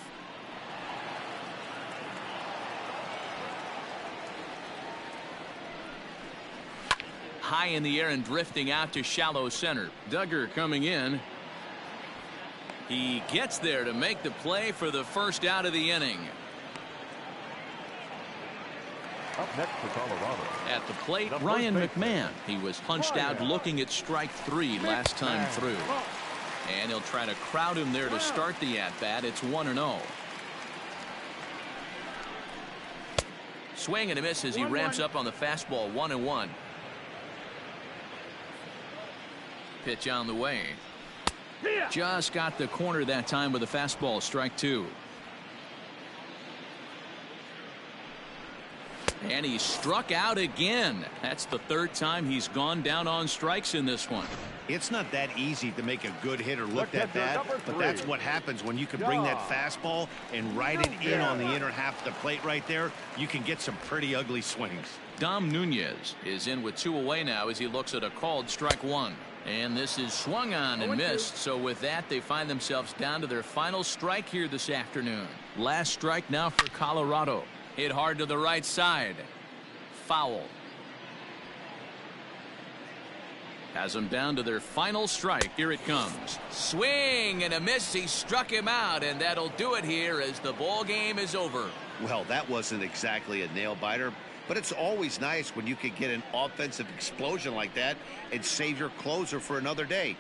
Speaker 1: High in the air and drifting out to shallow center. Duggar coming in. He gets there to make the play for the first out of the inning.
Speaker 3: Up next for Colorado.
Speaker 1: At the plate, Ryan McMahon. He was punched out looking at strike 3 last time through. And he'll try to crowd him there to start the at-bat. It's 1-0. Swing and a miss as he ramps up on the fastball. 1-1. Pitch on the way. Just got the corner that time with a fastball. Strike 2. And he struck out again. That's the third time he's gone down on strikes in this one.
Speaker 2: It's not that easy to make a good hitter look that bad, but that's what happens when you can bring that fastball and ride it in on the inner half of the plate right there. You can get some pretty ugly swings.
Speaker 1: Dom Nunez is in with 2 away now as he looks at a called strike 1. And this is swung on and missed. So with that, they find themselves down to their final strike here this afternoon. Last strike now for Colorado. Hit hard to the right side. Foul. Has them down to their final strike. Here it comes. Swing and a miss. He struck him out, and that'll do it here as the ball game is over.
Speaker 2: Well, that wasn't exactly a nail biter, but it's always nice when you can get an offensive explosion like that and save your closer for another day.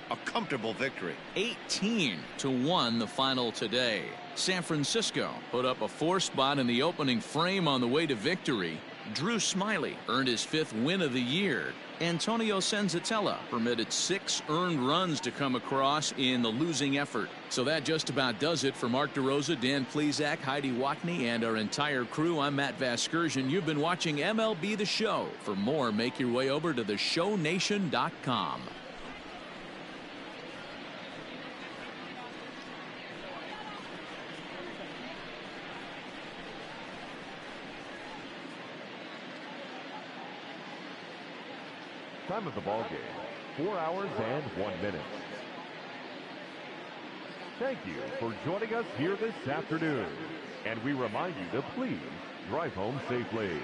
Speaker 2: A comfortable victory.
Speaker 1: 18-1 the final today. San Francisco put up a 4 spot in the opening frame on the way to victory. Drew Smyly earned his 5th win of the year. Antonio Senzatella permitted 6 earned runs to come across in the losing effort. So that just about does it for Mark DeRosa, Dan Plesac, Heidi Watney, and our entire crew. I'm Matt Vasgersian. You've been watching MLB The Show. For more, make your way over to theshownation.com.
Speaker 3: Time of the ball game, 4 hours and 1 minute. Thank you for joining us here this afternoon. And we remind you to please drive home safely.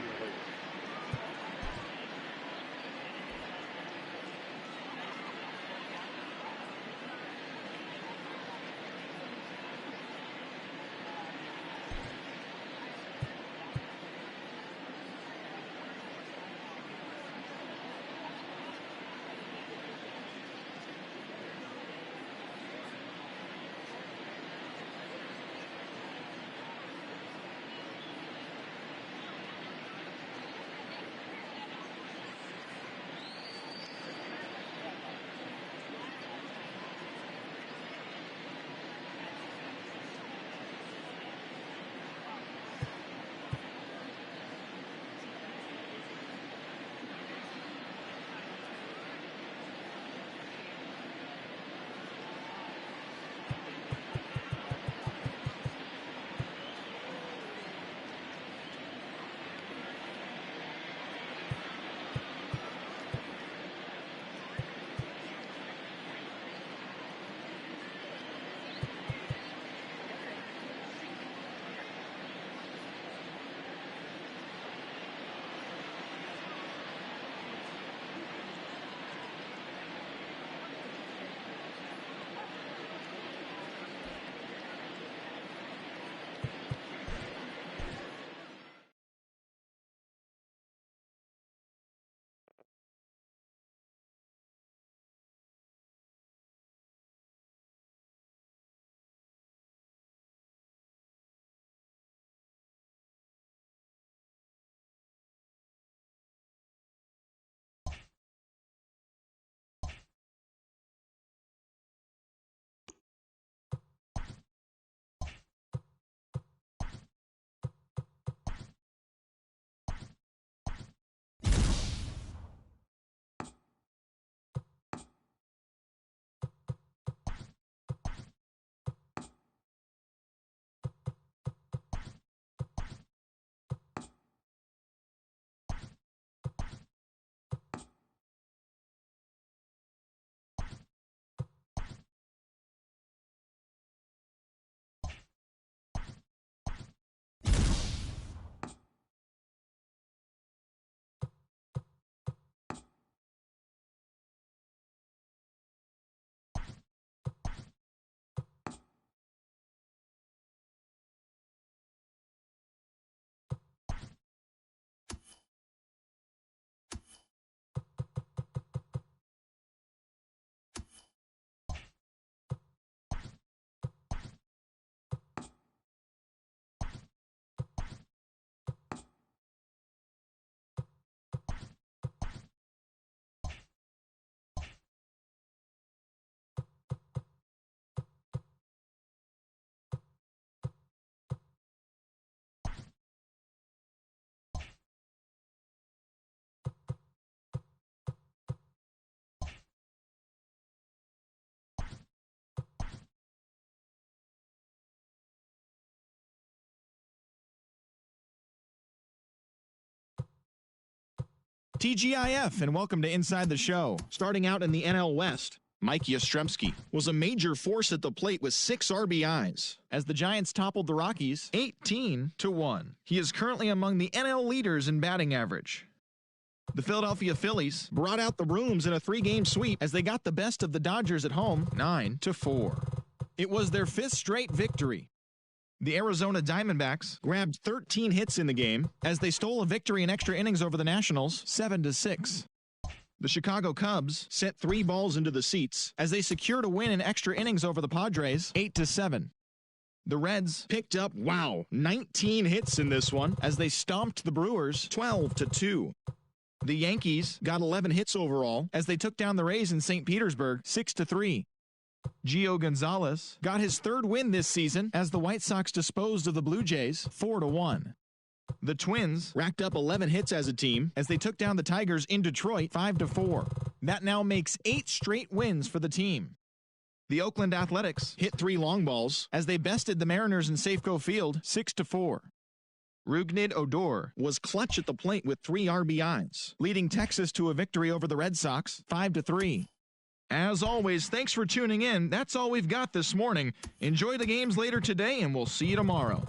Speaker 6: TGIF, and welcome to Inside the Show. Starting out in the NL West, Mike Yastrzemski was a major force at the plate with 6 RBIs as the Giants toppled the Rockies 18-1. He is currently among the NL leaders in batting average. The Philadelphia Phillies brought out the brooms in a 3-game sweep as they got the best of the Dodgers at home 9-4. It was their 5th straight victory. The Arizona Diamondbacks grabbed 13 hits in the game as they stole a victory in extra innings over the Nationals 7-6. The Chicago Cubs sent 3 balls into the seats as they secured a win in extra innings over the Padres 8-7. The Reds picked up, 19 hits in this one as they stomped the Brewers 12-2. The Yankees got 11 hits overall as they took down the Rays in St. Petersburg 6-3. Gio Gonzalez got his 3rd win this season as the White Sox disposed of the Blue Jays 4-1. The Twins racked up 11 hits as a team as they took down the Tigers in Detroit 5-4. That now makes 8 straight wins for the team. The Oakland Athletics hit 3 long balls as they bested the Mariners in Safeco Field 6-4. Rougned Odor was clutch at the plate with 3 RBIs, leading Texas to a victory over the Red Sox 5-3. As always, thanks for tuning in. That's all we've got this morning. Enjoy the games later today, and we'll see you tomorrow.